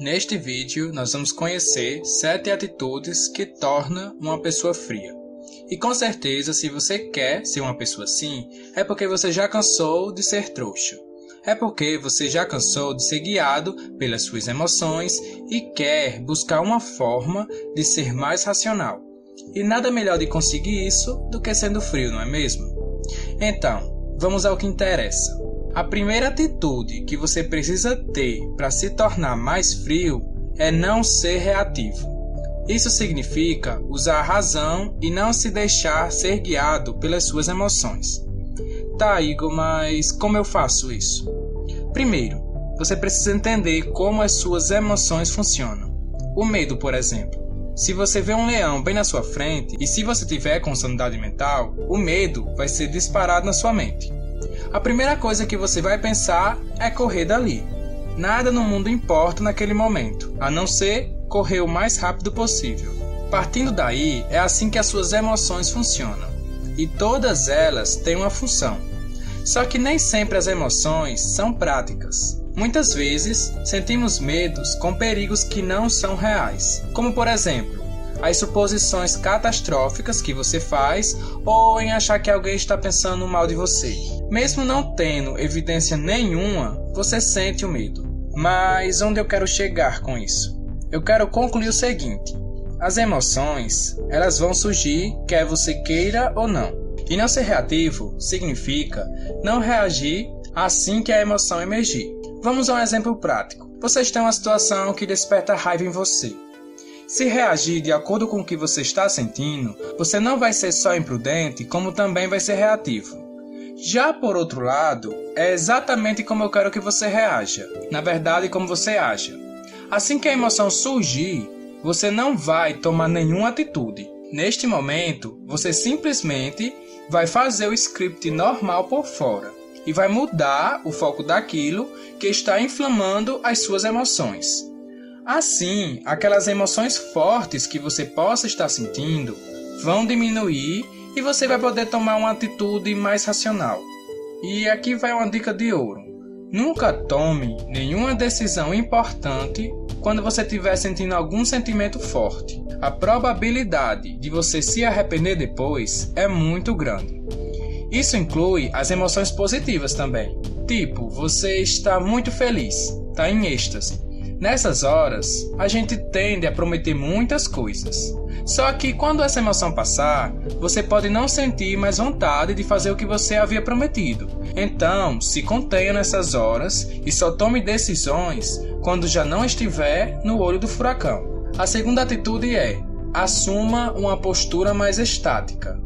Neste vídeo, nós vamos conhecer 7 atitudes que tornam uma pessoa fria. E com certeza, se você quer ser uma pessoa assim, é porque você já cansou de ser trouxa. É porque você já cansou de ser guiado pelas suas emoções e quer buscar uma forma de ser mais racional. E nada melhor de conseguir isso do que sendo frio, não é mesmo? Então, vamos ao que interessa. A primeira atitude que você precisa ter para se tornar mais frio é não ser reativo. Isso significa usar a razão e não se deixar ser guiado pelas suas emoções. Tá, Igor, mas como eu faço isso? Primeiro, você precisa entender como as suas emoções funcionam. O medo, por exemplo. Se você vê um leão bem na sua frente e se você tiver com sanidade mental, o medo vai ser disparado na sua mente. A primeira coisa que você vai pensar é correr dali. Nada no mundo importa naquele momento, a não ser correr o mais rápido possível. Partindo daí, é assim que as suas emoções funcionam. E todas elas têm uma função. Só que nem sempre as emoções são práticas. Muitas vezes, sentimos medos com perigos que não são reais. Como, por exemplo, as suposições catastróficas que você faz ou em achar que alguém está pensando mal de você. Mesmo não tendo evidência nenhuma, você sente o medo. Mas onde eu quero chegar com isso? Eu quero concluir o seguinte: as emoções, elas vão surgir quer você queira ou não. E não ser reativo significa não reagir assim que a emoção emergir. Vamos a um exemplo prático. Vocês têm uma situação que desperta raiva em você. Se reagir de acordo com o que você está sentindo, você não vai ser só imprudente, como também vai ser reativo. Já por outro lado, é exatamente como eu quero que você reaja. Na verdade, como você aja. Assim que a emoção surgir, você não vai tomar nenhuma atitude. Neste momento, você simplesmente vai fazer o script normal por fora e vai mudar o foco daquilo que está inflamando as suas emoções. Assim, aquelas emoções fortes que você possa estar sentindo vão diminuir e você vai poder tomar uma atitude mais racional. E aqui vai uma dica de ouro. Nunca tome nenhuma decisão importante quando você estiver sentindo algum sentimento forte. A probabilidade de você se arrepender depois é muito grande. Isso inclui as emoções positivas também. Tipo, você está muito feliz, está em êxtase. Nessas horas, a gente tende a prometer muitas coisas. Só que quando essa emoção passar, você pode não sentir mais vontade de fazer o que você havia prometido. Então, se contenha nessas horas e só tome decisões quando já não estiver no olho do furacão. A segunda atitude é: assuma uma postura mais estática.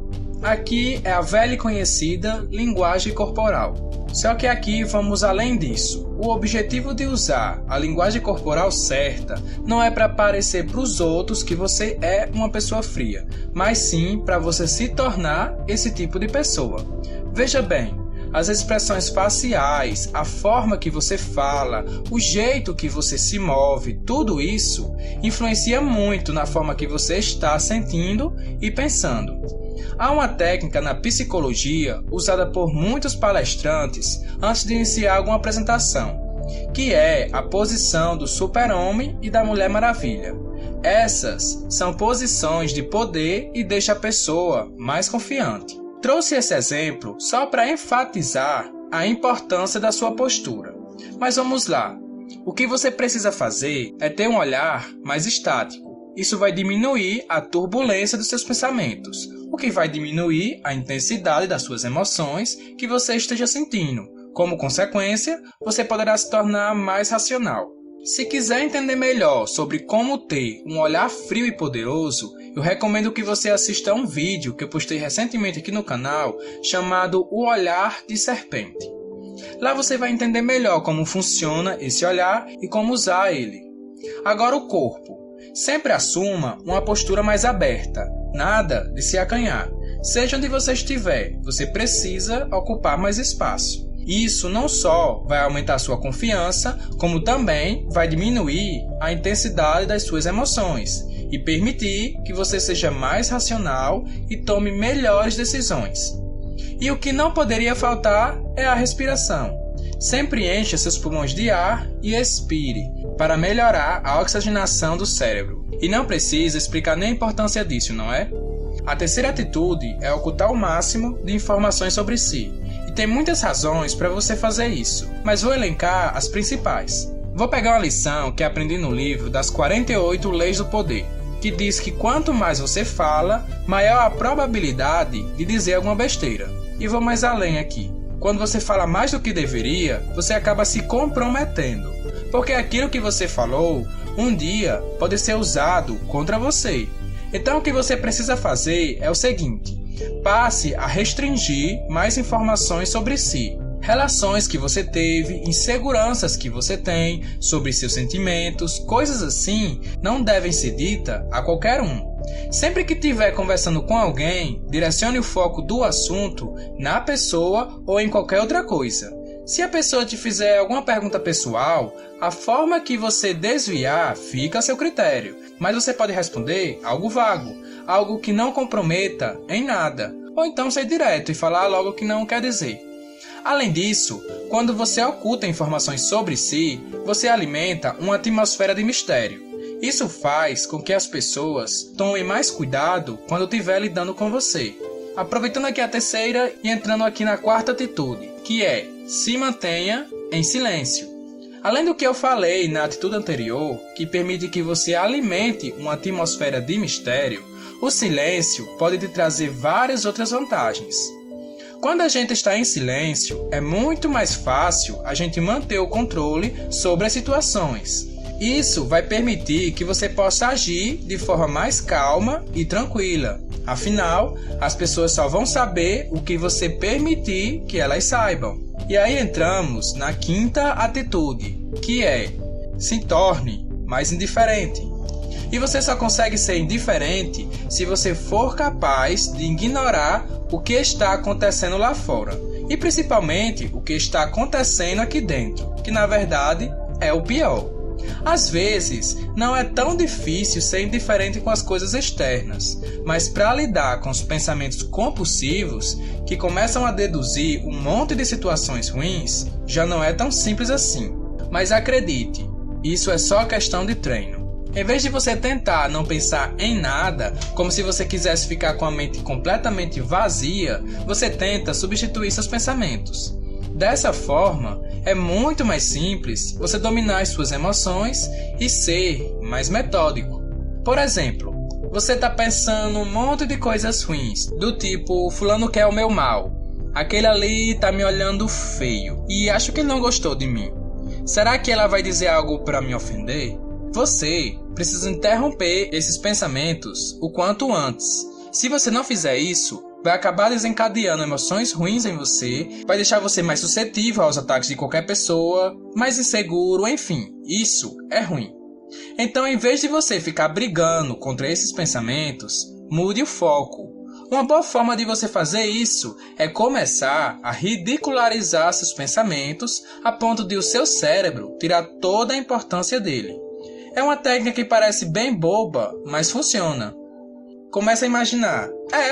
Aqui é a velha e conhecida linguagem corporal. Só que aqui vamos além disso. O objetivo de usar a linguagem corporal certa não é para parecer para os outros que você é uma pessoa fria, mas sim para você se tornar esse tipo de pessoa. Veja bem, as expressões faciais, a forma que você fala, o jeito que você se move, tudo isso influencia muito na forma que você está sentindo e pensando. Há uma técnica na psicologia usada por muitos palestrantes antes de iniciar alguma apresentação, que é a posição do super-homem e da Mulher Maravilha. Essas são posições de poder e deixam a pessoa mais confiante. Trouxe esse exemplo só para enfatizar a importância da sua postura. Mas vamos lá. O que você precisa fazer é ter um olhar mais estático. Isso vai diminuir a turbulência dos seus pensamentos, o que vai diminuir a intensidade das suas emoções que você esteja sentindo. Como consequência, você poderá se tornar mais racional. Se quiser entender melhor sobre como ter um olhar frio e poderoso, eu recomendo que você assista a um vídeo que eu postei recentemente aqui no canal chamado O Olhar de Serpente. Lá você vai entender melhor como funciona esse olhar e como usar ele. Agora o corpo. Sempre assuma uma postura mais aberta, nada de se acanhar. Seja onde você estiver, você precisa ocupar mais espaço. Isso não só vai aumentar sua confiança, como também vai diminuir a intensidade das suas emoções e permitir que você seja mais racional e tome melhores decisões. E o que não poderia faltar é a respiração. Sempre encha seus pulmões de ar e expire, para melhorar a oxigenação do cérebro. E não precisa explicar nem a importância disso, não é? A terceira atitude é ocultar o máximo de informações sobre si. E tem muitas razões para você fazer isso, mas vou elencar as principais. Vou pegar uma lição que aprendi no livro das 48 Leis do Poder, que diz que quanto mais você fala, maior a probabilidade de dizer alguma besteira. E vou mais além aqui. Quando você fala mais do que deveria, você acaba se comprometendo, porque aquilo que você falou, um dia pode ser usado contra você. Então o que você precisa fazer é o seguinte: passe a restringir mais informações sobre si. Relações que você teve, inseguranças que você tem sobre seus sentimentos, coisas assim não devem ser ditas a qualquer um. Sempre que estiver conversando com alguém, direcione o foco do assunto na pessoa ou em qualquer outra coisa. Se a pessoa te fizer alguma pergunta pessoal, a forma que você desviar fica a seu critério, mas você pode responder algo vago, algo que não comprometa em nada, ou então ser direto e falar logo o que não quer dizer. Além disso, quando você oculta informações sobre si, você alimenta uma atmosfera de mistério. Isso faz com que as pessoas tomem mais cuidado quando estiver lidando com você. Aproveitando aqui a terceira e entrando aqui na quarta atitude, que é: se mantenha em silêncio. Além do que eu falei na atitude anterior, que permite que você alimente uma atmosfera de mistério, o silêncio pode te trazer várias outras vantagens. Quando a gente está em silêncio, é muito mais fácil a gente manter o controle sobre as situações. Isso vai permitir que você possa agir de forma mais calma e tranquila. Afinal, as pessoas só vão saber o que você permitir que elas saibam. E aí entramos na quinta atitude, que é: se torne mais indiferente. E você só consegue ser indiferente se você for capaz de ignorar o que está acontecendo lá fora. E principalmente o que está acontecendo aqui dentro, que na verdade é o pior. Às vezes, não é tão difícil ser indiferente com as coisas externas, mas para lidar com os pensamentos compulsivos, que começam a deduzir um monte de situações ruins, já não é tão simples assim. Mas acredite, isso é só questão de treino. Em vez de você tentar não pensar em nada, como se você quisesse ficar com a mente completamente vazia, você tenta substituir seus pensamentos. Dessa forma, é muito mais simples você dominar as suas emoções e ser mais metódico. Por exemplo, você está pensando um monte de coisas ruins, do tipo: fulano quer o meu mal, aquele ali está me olhando feio e acho que ele não gostou de mim. Será que ela vai dizer algo para me ofender? Você precisa interromper esses pensamentos o quanto antes. Se você não fizer isso, vai acabar desencadeando emoções ruins em você, vai deixar você mais suscetível aos ataques de qualquer pessoa, mais inseguro, enfim, isso é ruim. Então, em vez de você ficar brigando contra esses pensamentos, mude o foco. Uma boa forma de você fazer isso é começar a ridicularizar seus pensamentos a ponto de o seu cérebro tirar toda a importância dele. É uma técnica que parece bem boba, mas funciona. Começa a imaginar: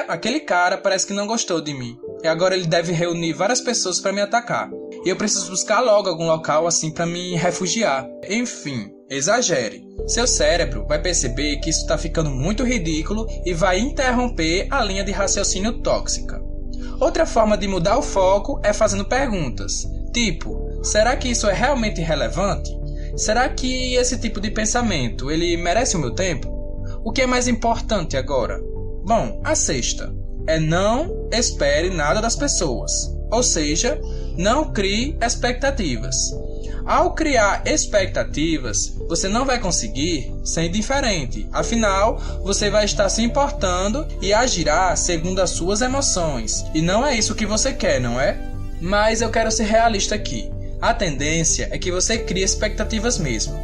aquele cara parece que não gostou de mim, e agora ele deve reunir várias pessoas para me atacar, e eu preciso buscar logo algum local assim para me refugiar. Enfim, exagere. Seu cérebro vai perceber que isso está ficando muito ridículo e vai interromper a linha de raciocínio tóxica. Outra forma de mudar o foco é fazendo perguntas, tipo: será que isso é realmente relevante? Será que esse tipo de pensamento, ele merece o meu tempo? O que é mais importante agora? Bom, a sexta é: não espere nada das pessoas. Ou seja, não crie expectativas. Ao criar expectativas, você não vai conseguir ser indiferente. Afinal, você vai estar se importando e agirá segundo as suas emoções. E não é isso que você quer, não é? Mas eu quero ser realista aqui. A tendência é que você crie expectativas mesmo.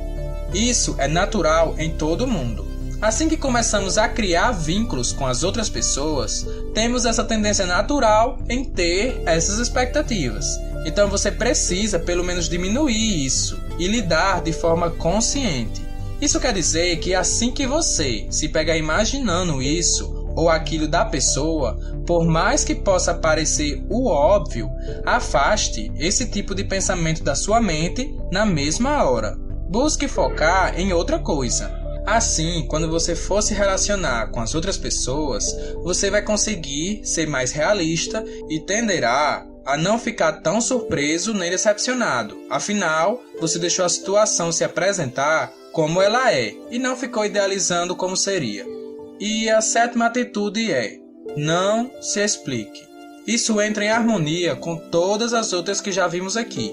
Isso é natural em todo mundo. Assim que começamos a criar vínculos com as outras pessoas, temos essa tendência natural em ter essas expectativas. Então você precisa pelo menos diminuir isso e lidar de forma consciente. Isso quer dizer que assim que você se pegar imaginando isso ou aquilo da pessoa, por mais que possa parecer o óbvio, afaste esse tipo de pensamento da sua mente na mesma hora. Busque focar em outra coisa. Assim, quando você for se relacionar com as outras pessoas, você vai conseguir ser mais realista e tenderá a não ficar tão surpreso nem decepcionado. Afinal, você deixou a situação se apresentar como ela é e não ficou idealizando como seria. E a sétima atitude é: não se explique. Isso entra em harmonia com todas as outras que já vimos aqui.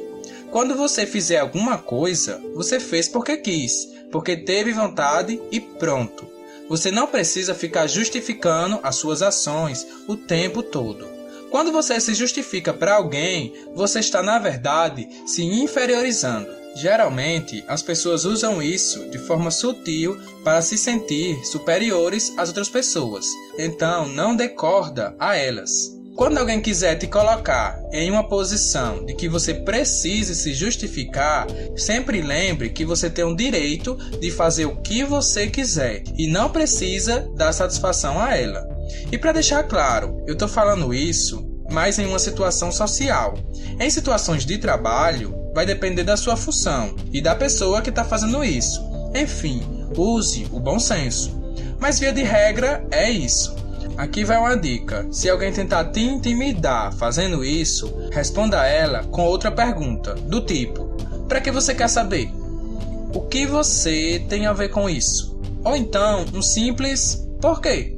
Quando você fizer alguma coisa, você fez porque quis, porque teve vontade e pronto. Você não precisa ficar justificando as suas ações o tempo todo. Quando você se justifica para alguém, você está, na verdade, se inferiorizando. Geralmente, as pessoas usam isso de forma sutil para se sentir superiores às outras pessoas. Então, não dê corda a elas. Quando alguém quiser te colocar em uma posição de que você precise se justificar, sempre lembre que você tem o direito de fazer o que você quiser e não precisa dar satisfação a ela. E para deixar claro, eu estou falando isso mais em uma situação social. Em situações de trabalho, vai depender da sua função e da pessoa que está fazendo isso. Enfim, use o bom senso. Mas via de regra, é isso. Aqui vai uma dica: se alguém tentar te intimidar fazendo isso, responda a ela com outra pergunta, do tipo: para que você quer saber? O que você tem a ver com isso? Ou então, um simples por quê?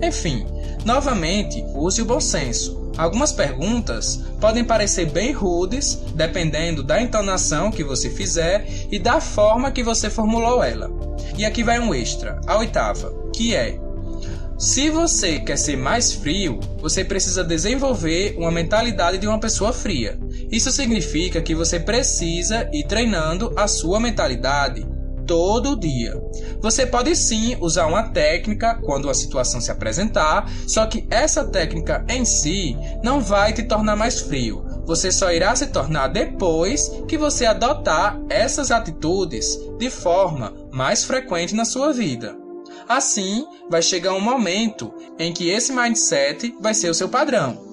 Enfim, novamente, use o bom senso. Algumas perguntas podem parecer bem rudes, dependendo da entonação que você fizer e da forma que você formulou ela. E aqui vai um extra, a oitava, que é: se você quer ser mais frio, você precisa desenvolver uma mentalidade de uma pessoa fria. Isso significa que você precisa ir treinando a sua mentalidade todo dia. Você pode sim usar uma técnica quando a situação se apresentar, só que essa técnica em si não vai te tornar mais frio. Você só irá se tornar depois que você adotar essas atitudes de forma mais frequente na sua vida. Assim, vai chegar um momento em que esse mindset vai ser o seu padrão.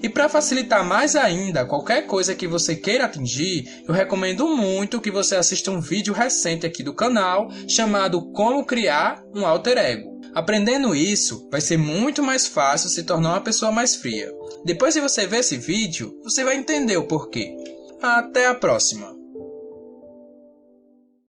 E para facilitar mais ainda qualquer coisa que você queira atingir, eu recomendo muito que você assista um vídeo recente aqui do canal chamado Como Criar um Alter Ego. Aprendendo isso, vai ser muito mais fácil se tornar uma pessoa mais fria. Depois de você ver esse vídeo, você vai entender o porquê. Até a próxima!